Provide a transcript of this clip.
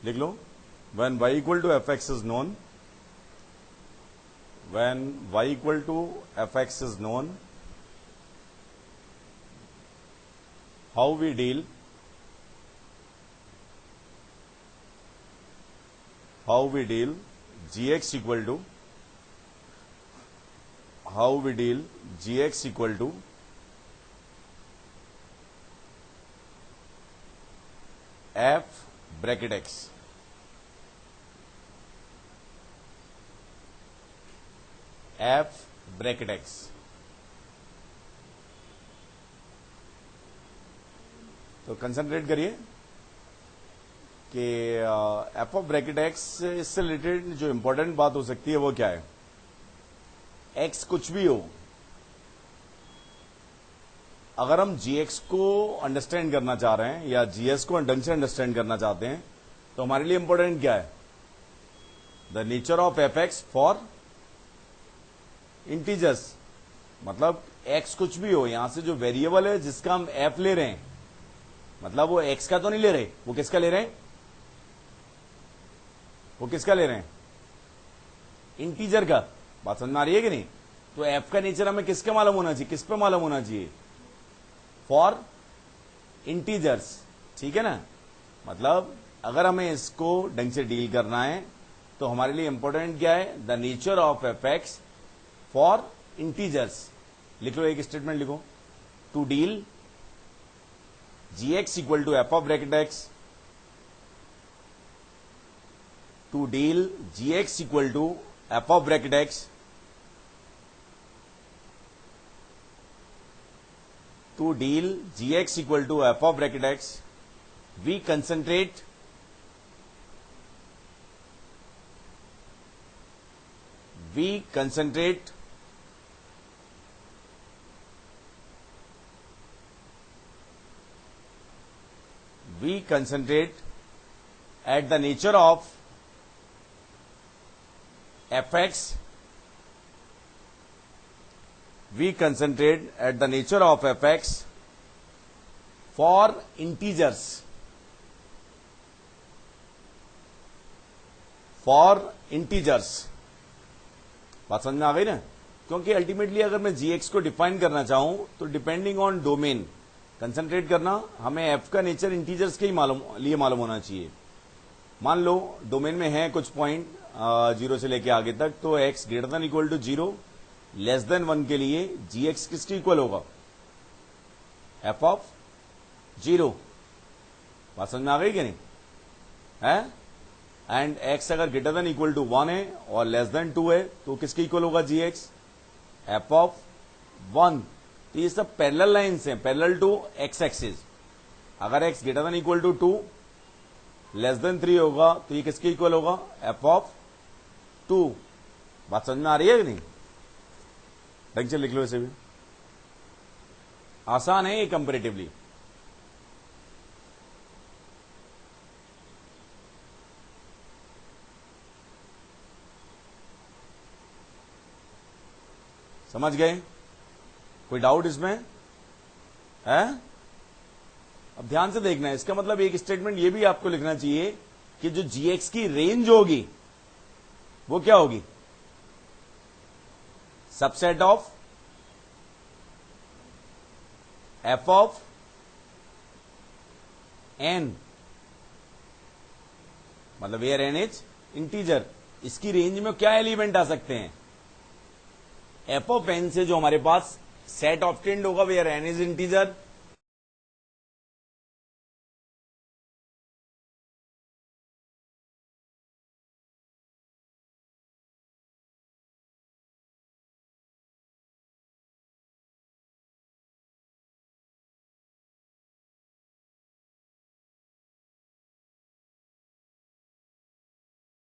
लिख लो, when y equal to fx is known, when y equal to fx is known, how we deal gx equal to f bracket x, f bracket x। तो concentrate करिए कि F of bracket x, इससे related जो important बात हो सकती है वो क्या है। एक्स कुछ भी हो, अगर हम जीएक्स को अंडरस्टैंड करना चाह रहे हैं या जीएस को ढंग से अंडरस्टैंड करना चाहते हैं, तो हमारे लिए इंपॉर्टेंट क्या है, the nature of F X for integers. मतलब एक्स कुछ भी हो, यहां से जो वेरिएबल है जिसका हम एफ ले रहे हैं, मतलब वो एक्स का तो नहीं ले रहे, वो किसका ले रहे हैं, वो किसका ले रहे हैं, इंटीजर का। बात समझ में आ रही है कि नहीं। तो एफ का नेचर हमें किसका मालूम होना चाहिए, किस पे मालूम होना चाहिए, फॉर इंटीजर्स। ठीक है ना। मतलब अगर हमें इसको ढंग से डील करना है तो हमारे लिए इंपॉर्टेंट क्या है, the nature of F X for integers. लिख लो, एक स्टेटमेंट लिखो, to deal gx equal to f of bracket x, to deal gx equal to f of bracket x, to deal gx equal to f of bracket x, we concentrate at the nature of fx, we concentrate at the nature of fx for integers, बात समझ में आ गई ना। क्योंकि ultimately अगर मैं GX को define करना चाहूं तो डिपेंडिंग ऑन डोमेन कंसंट्रेट करना, हमें एफ का नेचर इंटीजर्स के ही मालूम होना चाहिए। मान लो डोमेन में है कुछ पॉइंट 0 से लेके आगे तक, तो X greater than equal to 0 less than 1 के लिए जीएक्स किसके इक्वल होगा, एफ ऑफ 0। बात समझ में आ गई कि नहीं है। एंड एक्स अगर ग्रेटर देन इक्वल टू 1 है और लेस देन 2 है तो किसके इक्वल होगा जीएक्स, एफ ऑफ 1। तो ये सब पैरेलल लाइन्स हैं, पैरेलल टू एक्स एक्सिस। अगर X greater than equal to 2 less than 3 होगा तो ये किसके इक्वल होगा, एफ ऑफ 2। बात समझ में आ रही है कि नहीं। ढंग से लिख लो, इसे भी आसान है ये कंपेरेटिवली। समझ गए, कोई डाउट इसमें है। अब ध्यान से देखना है, इसका मतलब एक स्टेटमेंट ये भी आपको लिखना चाहिए कि जो जीएक्स की रेंज होगी वो क्या होगी, subset of F of N, मतलब वेयर एन इज इंटीजर। इसकी रेंज में क्या एलिमेंट आ सकते हैं, एफ ऑफ एन से जो हमारे पास सेट ऑब्टेंड होगा वेयर एन इज इंटीजर,